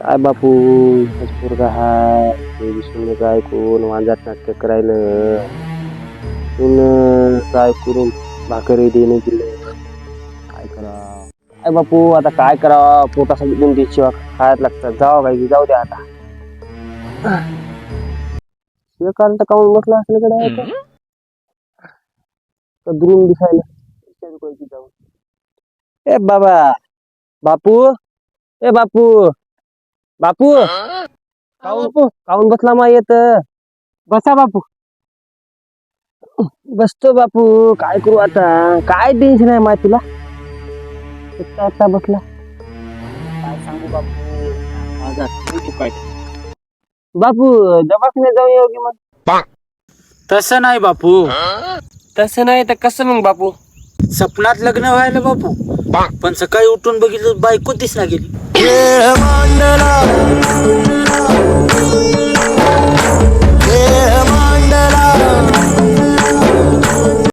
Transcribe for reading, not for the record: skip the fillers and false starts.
काय बापू पोरगा हाय ते विसरून ऐकून वांजात नाट्य करायलं काय करून भाकरी देणे दिले काय करा काय बापू आता काय करावा पोटासाठी दोन दिवशी खायला लागतात जावं काय जाऊ द्या आता शिवकांत काऊन बसला असले कडे दुरून दिसायला जाऊ ए बाबा बापू ए बापू बापू काऊन काऊन बसला मा येत बसा बापू बसतो बापू काय करू आता काय टेन्शन आहे माय तुला एकटा एकटा बसला काय सांगू बापू माझा काय बापू दवाखान्यात जाऊन येऊ की मग तसं नाही बापू. तसं नाही तर कसं मग बापू सपनात लग्न व्हायला बापू, पण सकाळी उठून बघितलं बायको दिसना गेली.